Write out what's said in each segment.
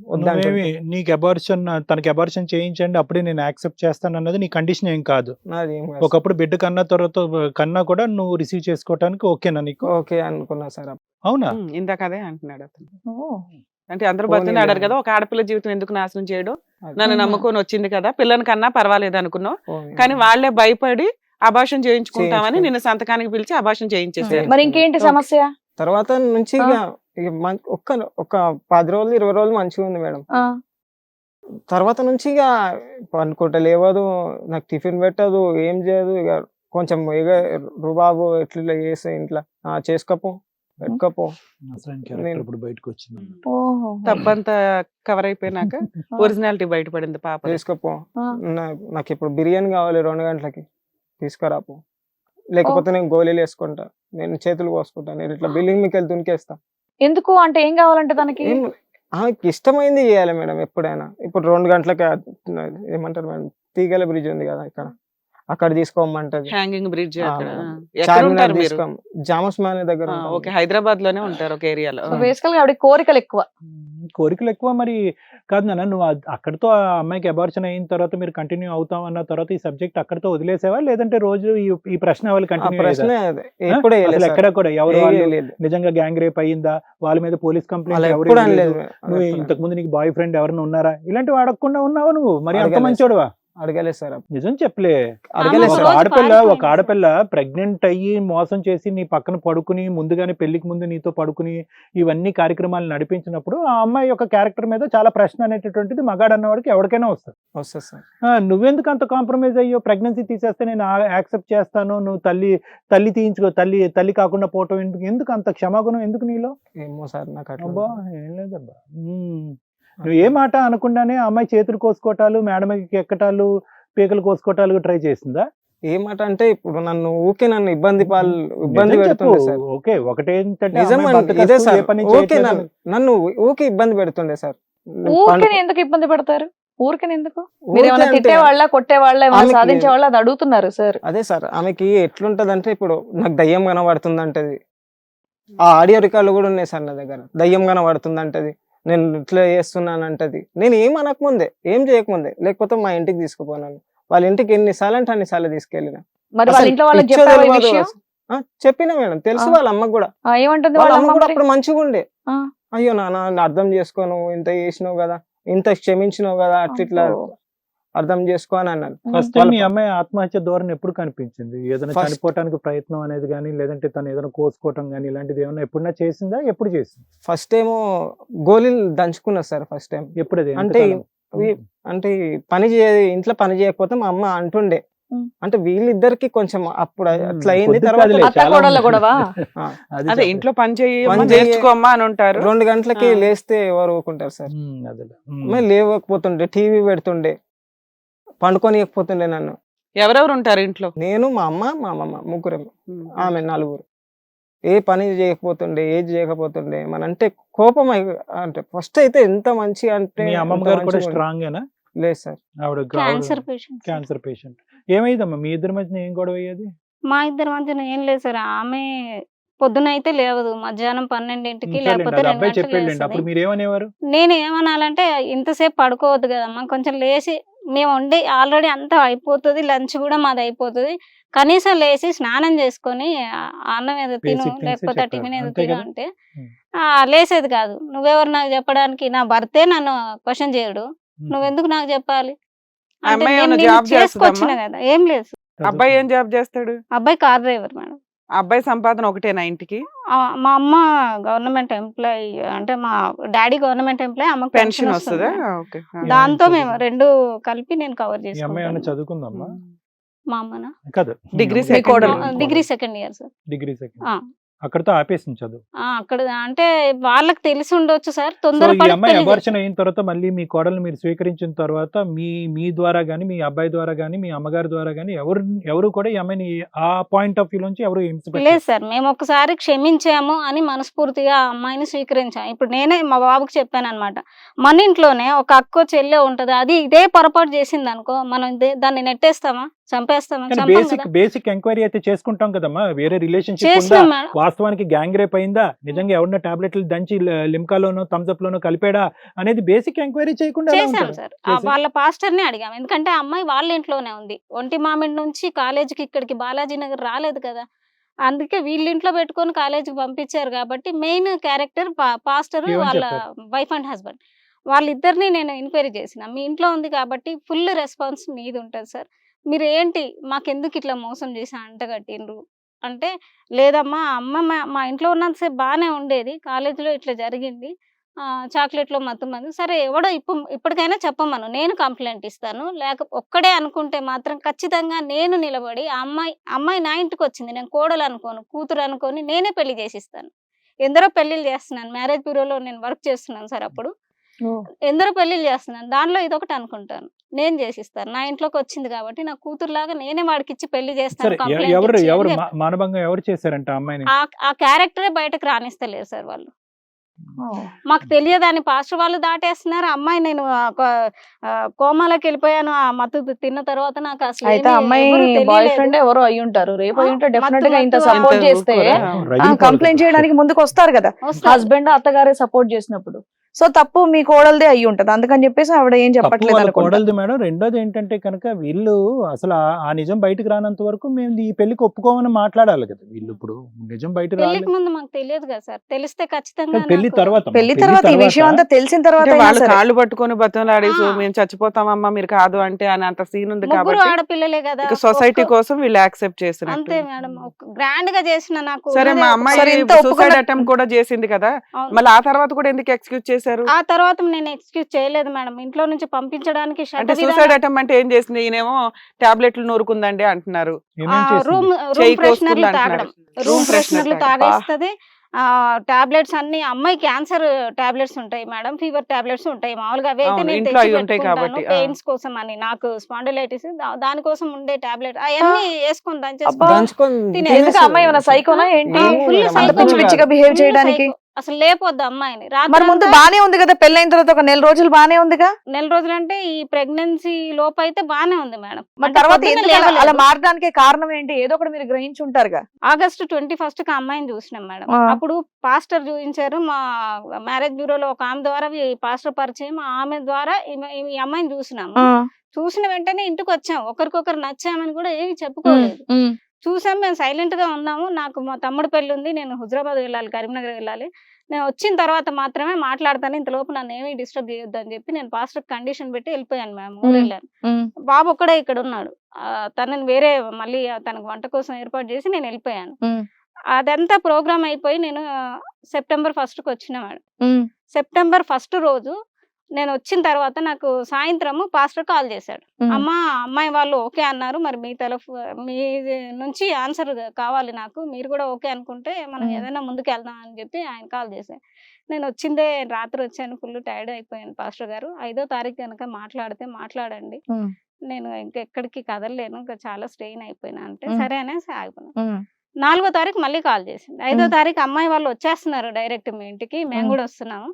వద్దంటే నువ్వేమి నీకు అబార్షన్ తనకి అబార్షన్ చేయించండి అప్పుడే నేను యాక్సెప్ట్ చేస్తాను అన్నది నీ కండిషన్ ఏం కాదు. నాది ఏం కాదు. ఒకప్పుడు బిడ్డ కన్నా తర్వాత కన్నా కూడా నువ్వు రిసీవ్ చేసుకోవటానికి ఓకేనా నీకు? ఓకే అనుకున్నా సార్. అవునా? ఇందాక అదే అంటున్నాడు అతను. ఓ. అంటే అందరూ పోనీలే బతున్నాడారు అని. కదా, ఒక ఆడపిల్ల జీవితం ఎందుకు నాశనం చేయడం, అది నన్ను మ్మ్. నమ్ముకొని వచ్చింది కదా, పిల్లని కన్నా పర్వాలేదు అనుకున్నావు, పోనీ. కానీ వాళ్ళే భయపడి అబార్షన్ చేయించుకుంటామని చేయించుకో. నిన్ను సంతకానికి పిలిచి అబార్షన్ చేయించేసారు. మరి ఇంకేంటి ఓకే. సమస్య? తర్వాత నుంచి ఇక ఒక 10 రోజులు 20 రోజులు మంచిగా ఉంది మేడం. ఆ, తర్వాత నుంచి ఇక పనుకుంటా లేవదు, నాకు టిఫిన్ పెట్టదు, ఏం చేయదు. ఇక కొంచెం ఇక రుబాబు ఎట్లా చేస్తే ఇంట్లో చేసుకోపో పెట్టుకోపో. అసలు క్యారెక్టర్ ఇప్పుడు బయటకు వచ్చింది. ఓహో. తప్పంతా కవర్ అయిపోయినాక ఒరిజినాలిటీ బయటపడింది పాప. చేసుకోపో, ఆ. నాకు ఇప్పుడు బిర్యానీ కావాలి 2 గంటలకి, తీసుకురాపో, లేకపోతే నేను గోళీలు వేసుకుంటా, నేను చేతులు కోసుకుంటా, నేను ఇట్లా బిల్డింగ్ మీకు వెళ్ళి దునికేస్తా. ఎందుకు అంటే ఏం కావాలంటే తనకి? ఆమెకి ఇష్టమైంది చేయాలి మేడం ఎప్పుడైనా. ఇప్పుడు 2 గంటలకి ఏమంటారు మేడం, తీగల బ్రిడ్జ్ ఉంది కదా ఇక్కడ, అక్కడ తీసుకోమంటది. హ్యాంగింగ్ బ్రిడ్జ్ అక్కడ. ఆ, ఎక్కడ చార్మినార్ ఉంటారు మీరు? తీసుకో, జామస్ మ్యాన్ దగ్గర ఉంటాం. ఓకే, హైదరాబాద్ లోనే ఉంటారు ఒక ఏరియాలో. బేసికల్ గా ఆవిడ కోరికలు ఎక్కువ. కోరికలు ఎక్కువ. మరి కాదు నాన్న, నువ్వు అక్కడితో ఆ అమ్మాయికి అబార్షన్ అయిన తర్వాత మీరు కంటిన్యూ అవుతాం అన్న తర్వాత ఈ సబ్జెక్ట్ అక్కడితో వదిలేసావా, లేదంటే రోజు ఈ ప్రశ్న వాళ్ళు ఆ కంటిన్యూ ప్రశ్న ఎప్పుడు ఎక్కడ కూడా ఎవరు వాళ్ళు నిజంగా గ్యాంగ్ రేప్ అయ్యిందా, వాళ్ళ మీద పోలీస్ కంప్లైంట్ ఎవరు ఎప్పుడు ఇవ్వలేదు? అనలేదు. నువ్వు ఇంతకు ముందు నీకు బాయ్ ఫ్రెండ్ ఎవరైనా ఉన్నారా, ఇలాంటివి అడగకుండా ఉన్నావా నువ్వు? మరి అంత అడగలేదు. మంచోడువా? అడగలేదు సార్. నిజం చెప్పలే. అడగలేదు ఒక సార్. రోజు ఒక ఆడపిల్ల ప్రెగ్నెంట్ అయ్యి మోసం చేసి నీ పక్కన పడుకుని ముందుగానే పెళ్లికి ముందు నీతో పడుకుని ఇవన్నీ కార్యక్రమాలు నడిపించినప్పుడు ఆ అమ్మాయి యొక్క క్యారెక్టర్ మీద చాలా ప్రశ్న అనేటటువంటిది మగాడు అన్నవాడికి ఎవరికైనా వస్తుంది. వస్తుంది సార్. నువ్వెందుకు అంత కాంప్రమైజ్ అయ్యో, ప్రెగ్నెన్సీ తీసేస్తే నేను యాక్సెప్ట్ చేస్తాను, నువ్వు తల్లి తీయించుకో, తల్లి కాకుండా పోవటం ఎందుకు అంత క్షమాగుణం ఎందుకు నీలో? ఏమో సార్ నాకు అట్లా. అబ్బా ఏం లేదబ్బా. నువ్వు ఏ మాట అనకుండానే ఆ అమ్మాయి చేతులు కోసుకోవటాలు, మేడమకి ఎక్కటాలు, పీకలు కోసుకోవటాలు ట్రై చేసిందా? ఏమాట అంటే ఇప్పుడు నన్ను ఇబ్బంది ఇబ్బంది నిజం చెప్పు. పెడుతుండే సార్. ఓకే, ఒకటేంటంటే నిజం అమ్మాయి ఇదే బతకస్తూ సార్. ఏ పని ఓకే చేయట్లేదు. నన్ను ఊకే ఇబ్బంది పెడుతుండే సార్. ఊరికనే ఎందుకు ఇబ్బంది పెడతారు? ఊరికనే ఎందుకు? మీరు ఊరికే ఏమైనా అంటే తిట్టేవాళ్ళ, కొట్టేవాళ్ళ, ఏమైనా ఆమెకి- సాధించే వాళ్ళ, అది అడుగుతున్నారు సార్. అదే సార్, ఆమెకి ఎట్లుంటది అంటే ఇప్పుడు నాకు దయ్యం కనబడుతుంది అంటది. ఆ ఆడియో రికార్డులు కూడా ఉన్నాయి సార్ నా దగ్గర. దయ్యం కనబడుతుంది అంటది, నేను ఇట్లా చేస్తున్నాను అంటది. నేను ఏం అనకముందే, ఏం చేయకముందే, లేకపోతే మా ఇంటికి తీసుకుపోనాను. వాళ్ళ ఇంటికి ఎన్నిసార్లు అంటే అన్నిసార్లు తీసుకెళ్ళిన. మరి వాళ్ళ అసలు ఇంట్లో వాళ్ళకి పిచ్చో చెప్పావా ఈ తెలియదు విషయం? అసలు. చెప్పినా మేడం, తెలుసు ఆ. వాళ్ళ అమ్మకు కూడా. ఏమంటుంది వాళ్ళ వాళ్ళ అమ్మ అమ్మ కూడా మరి? అప్పుడు మంచిగా ఉండే. ఆ. అయ్యో నాన్న అర్థం చేసుకోను, ఇంత చేసినావు కదా, ఇంత క్షమించినావు కదా, అట్లా ఇట్లా అబ్బో. అర్థం చేసుకో అని అన్నాను. ఫస్ట్ టైం వాళ్ళ మీ అమ్మాయి ఆత్మహత్య ధోరణి ఎప్పుడు కనిపించింది? ఏదైనా First- చనిపోవటానికి ప్రయత్నం అనేది కానీ, లేదంటే తను ఏదైనా కోసుకోవటం కానీ ఇలాంటిది ఏమైనా ఎప్పుడైనా చేసిందా? ఎప్పుడు చేసింది? ఫస్ట్ ఏమో గోళీలు దంచుకున్నా సార్. ఫస్ట్ టైం ఎప్పుడు అది? అంటే ఎంతకాలం? అంటే ఇంట్లో పని చేయకపోతే మా అమ్మ అంటుండే. ఉమ్. అంటే వీళ్ళిద్దరికి కొంచెం అప్పుడు అట్లా అయింది. కొద్ది తర్వాత కాదులే, అత్త చాలా కోడళ్ళ ఉంది. గొడవ? ఆ, అది అదే చెప్పు. ఇంట్లో పని చేయమ్మా, పని చేయ- నేర్చుకోమ్మా అని ఉంటారు. 2 గంటలకి ఆ. లేస్తే ఎవరు ఊరుకుంటారు సార్. అదేలే. మరి లేవకపోతుండే, టీవీ పెడుతుండే, పండుకోనియకపోతుండే నన్ను. ఎవరెవరు ఉంటారు ఇంట్లో? నేను, మా అమ్మ, మా అమ్మమ్మ, ముగ్గురేమో, ఆమె 4. ఏ పని చేయకపోతుండే, ఏది చేయకపోతుండే. మన అంటే కోపం అంటే ఫస్ట్ అయితే ఎంత మంచి అంటే మీ అమ్మమ్మ ఎంత గారు కూడా మంచిగా స్ట్రాంగ్ ఏనా? లేదు sir. Cancer patient. Cancer patient. ఏమైందమ్మా మీ ఇద్దరి మధ్యన ఏం గొడవ అయ్యేది? మా ఇద్దరి మధ్యన ఏం లేదు సార్. ఆమె పొద్దున అయితే లేవదు, మధ్యాహ్నం 12కి లేకపోతే 2 అబ్బాయి గంటలకు చెప్పేళ్ళండి. లేస్తది. అప్పుడు మీరేమనేవారు? నేను ఏమనాలంటే ఇంతసేపు పడుకోవద్దు కదమ్మా, కొంచెం లేచి మేము వండి ఆల్రెడీ అంతా అయిపోతుంది, లంచ్ కూడా మాది అయిపోతుంది, కనీసం లేచి స్నానం చేసుకొని అన్నం ఏదో తిను, Basic things లేకపోతే చెప్పాలి. టిఫిన్ ఏదో అంతే తిను కదా? అంటే ఉమ్. లేసేది కాదు. నువ్వెవరు నాకు చెప్పడానికి? నా భర్తే నన్ను క్వశ్చన్ చేయడు, నువ్వెందుకు నాకు చెప్పాలి అంటే అమ్మాయి నేను ఏమన్నా నిన్ను జాబ్ చేసుకొచ్చిన చేస్తుందమ్మా? కదా. ఏం లేదు, అబ్బాయి ఏం జాబ్ చేస్తాడు? అబ్బాయి కార్ డ్రైవర్ మేడం. ఆ అబ్బాయి సంపాదన ఒకటేనా ఇంటికి? మా అమ్మ గవర్నమెంట్ ఎంప్లాయీ, అంటే మా డాడీ గవర్నమెంట్ ఎంప్లాయీ, అమ్మకి పెన్షన్ వస్తుందా? ఓకే. దాంతో ఏం మేము 2 కలిపి నేను కవర్ మీ అమ్మాయి ఏమైనా చేసుకుంటాను. చదువుకుందమ్మా? మా అమ్మనా కాదు, Degree మీ second కోడలు. year. Degree 2nd year sir. Degree second. ఆ. అక్కడతో ఆపేసింది చదువు. అక్కడ అంటే వాళ్ళకి తెలిసి ఉండొచ్చు సార్, సో ఈ తొందరపడి అమ్మాయి పెళ్లి అబార్షన్ అయిన తర్వాత మళ్ళీ మీ కోడల్ని మీరు స్వీకరించిన తర్వాత మీ ద్వారా గానీ, మీ అబ్బాయి ద్వారా గానీ, మీ అమ్మగారి ద్వారా గానీ ఎవరు కూడా ఈ అమ్మాయిని ఆ పాయింట్ ఆఫ్ వ్యూ నుంచి ఎవరు హింస లేదు పెట్టలేదు. సార్. మేము ఒకసారి క్షమించాము అని మనస్ఫూర్తిగా ఆ అమ్మాయిని స్వీకరించాము. ఇప్పుడు నేనే మా బాబుకి చెప్పాను అనమాట, మన ఇంట్లోనే ఒక అక్కో చెల్లె ఉంటది, అది ఇదే పొరపాటు చేసింది అనుకో, మనం దాన్ని నెట్టేస్తామా? చంపేస్తామని కానీ చంపం కదా. బేసిక్ ఎంక్వైరీ అయితే చేసుకుంటాం కదమ్మా, వేరే రిలేషన్షిప్ ఉందా, చేసినాం మేడం. వాస్తవానికి గ్యాంగ్ రేప్ అయిందా, నిజంగా ఎవరన్నా టాబ్లెట్లు దంచి లిమ్కాలోనో థమ్స్అప్ లోనో కలిపాడా అనేది బేసిక్ ఎంక్వైరీ చేయకుండా ఎలా చేశాం ఉంటారు? సార్. చేశారు. వాళ్ళ పాస్టర్ ని అడిగాం, ఎందుకంటే ఆ అమ్మాయి వాళ్ళ ఇంట్లోనే ఉంది. ఒంటి మామిడి నుంచి కాలేజీకి ఇక్కడికి బాలాజీ నగర్ రాలేదు కదా, అందుకే వీళ్ళ ఇంట్లో పెట్టుకొని కాలేజీకి పంపించారు. కాబట్టి మెయిన్ క్యారెక్టర్ పాస్టర్, ఏమని వాళ్ళ చెప్పారు? వైఫ్ అండ్ హస్బెండ్, వాళ్ళిద్దరిని నేను ఎంక్వైరీ చేసిన. మీ ఇంట్లో ఉంది కాబట్టి ఫుల్ రెస్పాన్స్ మీది ఉంటుంది సార్, మీరు ఏంటి మాకెందుకు ఇట్లా మోసం చేసి అంటగట్టిండ్రు అంటే, లేదమ్మా అమ్మ మా ఇంట్లో ఉన్నంతసేపు బాగానే ఉండేది, కాలేజీలో ఇట్లా జరిగింది, చాక్లెట్లో మత్తుమంది. సరే ఎవడో ఇప్పటికైనా చెప్పమను, నేను కంప్లైంట్ ఇస్తాను. ఒక్కడే అనుకుంటే మాత్రం ఖచ్చితంగా నేను నిలబడి అమ్మాయి నా ఇంటికి వచ్చింది, నేను కోడలు అనుకోను, కూతురు అనుకొని నేనే పెళ్లి చేసిస్తాను. ఎందరో పెళ్లిళ్ళు చేస్తున్నాను, మ్యారేజ్ బ్యూరోలో నేను వర్క్ చేస్తున్నాను సార్. అప్పుడు ఎందరో పెళ్లిళ్ళు చేస్తున్నాను, దానిలో ఇదొకటి అనుకుంటాను, నేను చేసిస్తాను. నా ఇంట్లోకి వచ్చింది కాబట్టి నా కూతురులాగా నేనే వాడికి ఇచ్చి పెళ్లి చేస్తాను. సరే, కంప్లైంట్ ఎవరు ఇచ్చి అని ఎవరు చెప్పాను. మానభంగం ఎవరు చేశారంట ఆ అమ్మాయిని? ఆ క్యారెక్టరే బయటకు రానిస్తలేరు సార్ వాళ్ళు. మాకు తెలియదని పాస్టర్ వాళ్ళు దాటేస్తున్నారు. అమ్మాయి నేను కోమాలోకి వెళ్ళిపోయాను ఆ మత్తు తిన్న తర్వాత, నాకు అసలు అయితే ఏమీ అమ్మాయి ఎవరు బాయ్ తెలియలేదు. ఫ్రెండ్ ఎవరో అయి ఉంటారు, రేపు అయి ఉంటే డెఫినెట్ గా ఇంత మత్తు సపోర్ట్ ఇంత చేస్తే ఊరుకోరా? రగిలిపోవాలి కంప్లైంట్ కదా. చేయడానికి ముందుకు వస్తారు కదా వస్తారు. హస్బెండ్ అత్తగారే సపోర్ట్ చేసినప్పుడు. సో తప్పు మీ కోడలదే అయి ఉంటది, అందుకని చెప్పేసి ఆవిడ ఏం తప్పు చెప్పట్లేదు వాళ్ళ అనుకుంటా. కోడలిది మేడం. రెండోది ఏంటంటే కనుక వీళ్ళు అసలు ఆ నిజం బయటకు రానంత వరకు మేము ఈ పెళ్లికి ఒప్పుకోమని మాట్లాడాలి కదా వీళ్ళు. ఇప్పుడు నిజం బయట పెళ్లికి రాలేదు, ముందు మాకు తెలియదు కదా సార్, తెలిస్తే ఖచ్చితంగా పెళ్లి నాకు- తర్వాత పెళ్లి తర్వాత ఈ విషయం అంతా తెలిసిన తర్వాత అంటే అయినా వాళ్ళు సరే. కాళ్ళు పట్టుకొని బతంలాడేసి ఆ. మేము చచ్చిపోతామమ్మా మీరు కాదు అంటే అని అంత సీన్ ఉంది ముగ్గురు కాబట్టి ఆడపిల్లలే కదా, ఇక సొసైటీ ఒక్క- కోసం వీళ్ళు యాక్సెప్ట్ చేసినట్టు. అంతే మేడం. గ్రాండ్ గా చేసిన నాకు సరే ఉన్నదే మా ఒక అమ్మాయి సరే, ఇంత సూసైడ్ ఒప్పుకున్న- అటెంప్ట్ కూడా చేసింది కదా, అవును. మళ్ళీ ఆ తర్వాత కూడా ఎందుకు ఎక్స్క్యూజ్ చేశారు? ఆ తర్వాత నేను ఎక్స్క్యూజ్ చేయలేదు మేడం, ఇంట్లో నుంచి పంపించడానికి అంటే సూసైడ్ అటెంప్ట్ అంటే ఏం చేసింది? ఈయనేమో టాబ్లెట్లు నూరుకుందండి అంటున్నారు, ఏమేం చేసింది? రూమ్ చేయి ఫ్రెషనర్లు కోసుకుంది తాగడం, అంటున్నారు. రూమ్ రూమ్ ఫ్రెషనర్లు ఫ్రెషనర్ తాగేస్తుంది. టాబ్లెట్స్ అన్ని, అమ్మాయి క్యాన్సర్ టాబ్లెట్స్ ఉంటాయి మేడం, ఫీవర్ టాబ్లెట్స్ ఉంటాయి మామూలుగా, అవి అయితే అవును, నేను ఇంట్లో తెచ్చి అవి ఉంటాయి పెట్టుకుంటాను కాబట్టి, పెయిన్స్ కోసం అని. నాకు స్పాండిలైటిస్, దానికోసం ఉండే టాబ్లెట్ అవన్నీ వేసుకొని అబ్బా. దంచేసుకొని దంచుకొని తినే- ఎందుకు తినేస్తారు. అమ్మాయి ఏమైనా సైకోనా ఏంటి? ఏమో full మేడం, psycho అంత పిచ్చి మేడం. పిచ్చిగా బిహేవ్ Full చేయడానికి. psycho. అసలు లేపొద్దు అమ్మాయిని. మరి రాత్రి ముందు అంతా బానే ఉంది కదా, పెళ్ళైన తర్వాత ఒక నెల రోజులు బానే ఉందిగా, నెల రోజులంటే ఈ ప్రెగ్నెన్సీ లోపు అయితే బానే ఉంది మేడం. మరి అంటే తర్వాత పొద్దున్న ఎందుకు అలా లేవలేదు. మారడానికి కారణం ఏంటి? ఏదో ఒకటి మీరు గ్రహించి ఉంటారుగా. ఆగస్టు 21 కి అమ్మాయిని చూసినాం మేడం. ఆ. అప్పుడు పాస్టర్ చూపించారు, మా మ్యారేజ్ బ్యూరోలో ఒక ఆమె ద్వారా ఈ పాస్టర్ పరిచయం, ఆమె ద్వారా ఈ అమ్మాయిని చూసినాము. చూసిన వెంటనే ఇంటికి వచ్చాం, ఒకరికొకరు నచ్చామని కూడా ఏమి చెప్పుకోలేదు. చూసాం, మేము సైలెంట్ గా ఉన్నాము. నాకు మా తమ్ముడు పెళ్లి ఉంది, నేను హుజరాబాద్ వెళ్ళాలి, కరీంనగర్ వెళ్ళాలి. నేను వచ్చిన తర్వాత మాత్రమే మాట్లాడతాను, ఇంతలోపు నన్ను ఏమీ డిస్టర్బ్ చేయొద్దు అని చెప్పి నేను పాస్టర్ కండిషన్ పెట్టి వెళ్ళిపోయాను మ్యామ్. ఊరు వెళ్ళాను. బాబు ఒక్కడే ఇక్కడ ఉన్నాడు, తనని వేరే మళ్ళీ తనకు వంట కోసం ఏర్పాటు చేసి నేను వెళ్ళిపోయాను. అదంతా ప్రోగ్రామ్ అయిపోయి నేను సెప్టెంబర్ 1కి వచ్చిన మేడం. సెప్టెంబర్ 1 రోజు నేను వచ్చిన తర్వాత నాకు సాయంత్రము పాస్టర్ కాల్ చేశాడు. అమ్మాయి వాళ్ళు ఓకే అన్నారు, మరి మీ నుంచి ఆన్సర్ కావాలి నాకు, మీరు కూడా ఓకే అనుకుంటే మనం ఏదైనా ముందుకు వెళ్దాం అని చెప్పి ఆయన కాల్ చేశారు. నేను వచ్చిందే రాత్రి వచ్చాను, ఫుల్ టైర్డ్ అయిపోయాను. పాస్టర్ గారు 5వ తారీఖు కనుక మాట్లాడండి, నేను ఇంకెక్కడికి కదలలేను, ఇంకా చాలా స్ట్రెయిన్ అయిపోయినా అంటే సరే అనేసి ఆగిపోయాను. 4వ తారీఖు మళ్ళీ కాల్ చేసింది. 5వ తారీఖు అమ్మాయి వాళ్ళు వచ్చేస్తున్నారు డైరెక్ట్ మీ ఇంటికి, మేము కూడా వస్తున్నాము,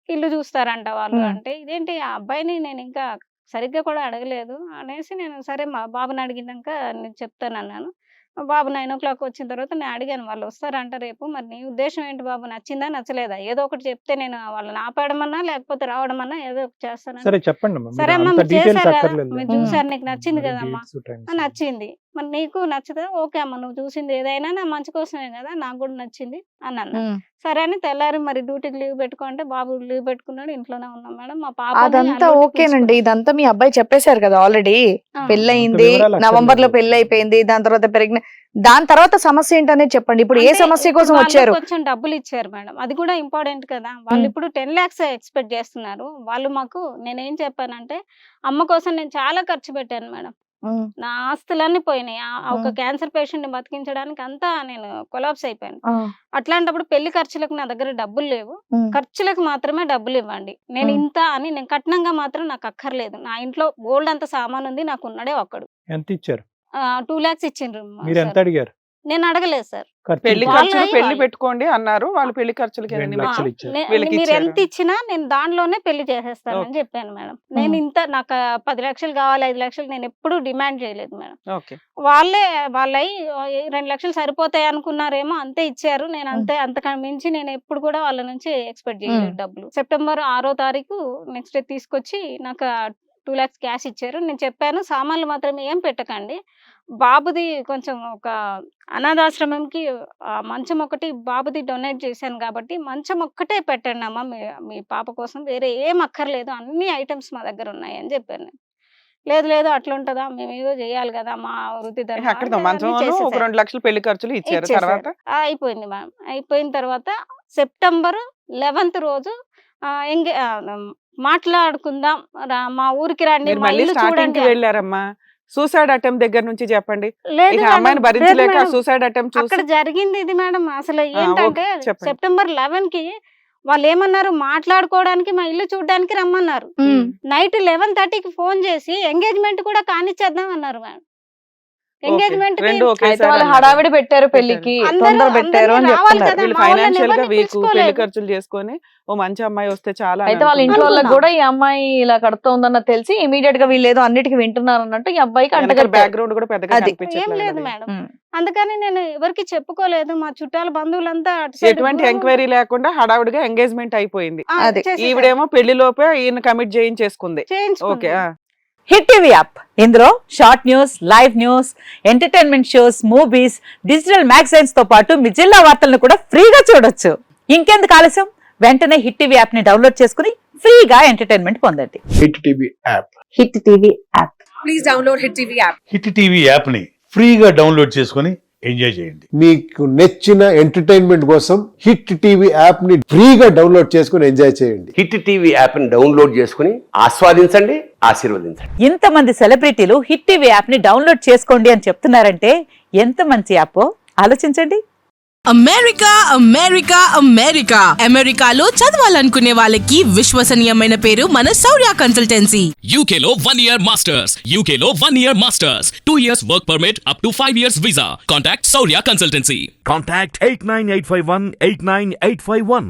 ఇల్లు చూస్తారంట వాళ్ళు అంటే, ఇదేంటి ఆ అబ్బాయిని నేను ఇంకా సరిగ్గా కూడా అడగలేదు అనేసి నేను సరే మా బాబుని అడిగినాక నేను చెప్తాను అన్నాను. బాబు 9 o'clock వచ్చిన తర్వాత నేను అడిగాను, వాళ్ళు వస్తారంట రేపు, మరి నీ ఉద్దేశం ఏంటి బాబు, నచ్చిందా నచ్చలేదా, ఏదో ఒకటి చెప్తే నేను వాళ్ళని ఆపడమన్నా లేకపోతే రావడమన్నా ఏదో ఒకటి చేస్తాను. సరే చెప్పండి అమ్మా, సరే మీరు అమ్మ అంత మీరు డీటెయిల్స్ చేశారు కదా, అక్కర్లేదు. మీరు చూసారు, నీకు నచ్చింది మరి కదమ్మా, dates, times. నచ్చింది, మరి నీకు నచ్చదా, ఓకే అమ్మ నువ్వు చూసింది ఏదైనా నా మంచి కోసమే కదా, నాకు కూడా నచ్చింది అని అన్నా. సరే అని తెల్లారి మరి డ్యూటీకి లీవ్ పెట్టుకుంటే బాబు లీవ్ పెట్టుకున్నాడు, ఇంట్లోనే ఉన్నాం మేడం. మా పాప అదంతా ఓకేనండి, ఇదంతా మీ అబ్బాయి చెప్పేశారు కదా ఆల్రెడీ. పెళ్ళయింది, వివరాలు అక్కర్లేదు. నవంబర్ లో పెళ్లి అయిపోయింది, దాని తర్వాత దాని తర్వాత సమస్య ఏంటనేది చెప్పండి. ఇప్పుడు ఏ సమస్య కోసం వచ్చారు? కొంచెం డబ్బులు ఇచ్చారు మేడం, అది కూడా ఇంపార్టెంట్ కదా. వాళ్ళు ఇప్పుడు 10 lakhs ఎక్స్పెక్ట్ చేస్తున్నారు వాళ్ళు మాకు. నేనేం చెప్పానంటే, అమ్మ కోసం నేను చాలా ఖర్చు పెట్టాను మేడం, నా ఆస్తులన్నీ పోయినాయి. ఒక క్యాన్సర్ పేషెంట్ ని బతికించడానికి అంతా నేను కొలాప్స్ అయిపోయాను. అట్లాంటప్పుడు పెళ్లి ఖర్చులకు నా దగ్గర డబ్బులు లేవు, ఖర్చులకు మాత్రమే డబ్బులు ఇవ్వండి, నేను ఇంత అని, నేను కట్నంగా మాత్రం నాకు అక్కర్లేదు, నా ఇంట్లో గోల్డ్ అంత సామాన్ ఉంది, నాకు ఉన్నడే ఒక్కడు. ఎంత ఇచ్చారు? 2 lakhs ఇచ్చిండ్రు. మీరు ఎంత అడిగారు? నేను అడగలేదు సార్. పెళ్లి ఖర్చు వాళ్ళు ఖర్చులు అయ్యి పెళ్లి వాళ్ళు. పెట్టుకోండి అన్నారు, వాళ్ళు పెళ్లి ఖర్చులకి 2 ఏదైనా లక్షలు ఇచ్చారు. వీళ్ళకి మీరు ఇచ్చారు. ఎంత ఇచ్చినా నేను దానిలోనే పెళ్లి చేసేస్తానని చెప్పాను మేడం. నేను ఇంత నాకు 10 లక్షలు కావాలి 5 లక్షలు నేను ఎప్పుడు డిమాండ్ చేయలేదు మేడం. ఓకే. వాళ్ళయి 2 లక్షలు సరిపోతాయి అనుకున్నారేమో, అంతే ఇచ్చారు. నేను అంతకన్నా మించి నేను ఎప్పుడు కూడా వాళ్ళ నుంచి ఎక్స్పెక్ట్ చేయలేదు డబ్బులు. సెప్టెంబర్ 6వ తారీఖు నెక్స్ట్ డే తీసుకొచ్చి నాకు 2 lakhs క్యాష్ ఇచ్చారు. నేను చెప్పాను సామాన్లు మాత్రం ఏం పెట్టకండి, బాబుది కొంచెం ఒక అనాథాశ్రమంకి మంచం ఒకటి బాబుది డొనేట్ చేశాను కాబట్టి మంచం ఒక్కటే పెట్టండి అమ్మ మీ పాప కోసం, వేరే ఏం అక్కర్లేదు, అన్ని ఐటమ్స్ మా దగ్గర ఉన్నాయి అని చెప్పాను నేను. లేదు అట్లుంటదా, మేము ఏదో చేయాలి కదా మా వృత్తి ధర్మం అక్కడ అంటే మంచం అన్నీ చేసేసారు. ఒక 2 లక్షలు పెళ్లి ఖర్చులు ఇచ్చారు. ఇచ్చేసారు. తర్వాత అయిపోయింది మ్యామ్. అయిపోయిన తర్వాత సెప్టెంబర్ 11th రోజు మాట్లాడుకుందాం మా ఊరికి రండి, మీరు మా మళ్ళీ ఇల్లు స్టార్టింగ్ కి చూడండి. వెళ్ళారమ్మా. సూసైడ్ అటెంప్ట్ దగ్గర నుంచి చెప్పండి. లేదు ఇక మేడం, అమ్మాయిని లేదు భరించలేక మేడం. సూసైడ్ అటెంప్ట్ అక్కడ చూసి జరిగింది ఇది మేడం. అసలు ఓకే, ఏంటంటే చెప్పండి. సెప్టెంబర్ 11కి వాళ్ళు ఏమన్నారు, మాట్లాడుకోవడానికి మా ఇల్లు చూడడానికి రమ్మన్నారు. నైట్ 11:30కి ఫోన్ చేసి ఎంగేజ్మెంట్ కూడా కానిచ్చేద్దాం అన్నారు మేడం. ఎంగేజ్మెంట్ రెండు అయితే ఒకేసారి వాళ్ళు అన్నారు. హడావిడి పెట్టారు పెళ్లికి, తొందర పెట్టారు అని రావాలి చెప్తున్నారు. కదా, వీళ్ళు మా వాళ్ళని ఫైనాన్షియల్ గా ఎవరిని వీక్, పెళ్లి పిలుచుకోలేదు. ఖర్చులు చేసుకొని ఓ మంచి అమ్మాయి వస్తే చాలా అని అయితే వాళ్ళ ఇంట్లో వాళ్ళకి అనుకున్నాం. కూడా ఈ అమ్మాయి ఇలా కడుతోందన్న తెలిసి ఇమీడియట్ గా వీళ్ళు ఏదో అన్నిటికీ వింటున్నారు అన్నట్టు ఈ అబ్బాయికి అంటగట్టారు. బ్యాక్గ్రౌండ్ కూడా పెద్దగా అది. ఏం కనిపించట్లేదు లేదు అది. మేడం. ఉమ్. అందుకని నేను ఎవరికి చెప్పుకోలేదు. మా చుట్టాల బంధువులంతా అటు side ఎటువంటి దూరం ఎంక్వైరీ లేకుండా హడావుడిగా ఎంగేజ్మెంట్ అయిపోయింది. అది. చేసేసారు. ఈవిడేమో పెళ్లి లోపే ఈయన కమిట్ చేయించేసుకుంది. ఓకే. చేయించుకున్నాం. హిట్ టీవీ యాప్ ఇందులో short news, live news, entertainment shows, movies, digital magazines తో పాటు మీ జిల్లా వార్తలను కూడా ఫ్రీగా చూడొచ్చు. ఇంకెందుకు ఆలస్యం, వెంటనే హిట్ టీవీ యాప్ ని డౌన్లోడ్ చేసుకుని ఫ్రీగా ఎంటర్టైన్మెంట్ పొందండి. Hit TV app. Hit TV app. Hit TV యాప్ని ఫ్రీగా డౌన్లోడ్ చేసుకొని ఎంజాయ్ చేయండి. మీకు నచ్చిన ఎంటర్టైన్మెంట్ కోసం హిట్ టీవీ యాప్ ని ఫ్రీగా డౌన్లోడ్ చేసుకుని ఎంజాయ్ చేయండి. హిట్ టీవీ యాప్ని డౌన్లోడ్ చేసుకుని ఆస్వాదించండి, ఆశీర్వదించండి. ఇంతమంది సెలబ్రిటీలు హిట్ టీవీ యాప్ ని డౌన్లోడ్ చేసుకోండి అని చెప్తున్నారంటే ఎంత మంచి యాప్ ఆలోచించండి. అమెరికా అమెరికా అమెరికా అమెరికాలో చదవాలనుకునే వాళ్ళకి విశ్వసనీయమైన పేరు మన శౌర్య కన్సల్టెన్సీ. UK లో 1 year masters, UK లో 1 year masters, 2 years work permit up to 5 years visa. Contact Saurya Consultancy. Contact 89851 89851.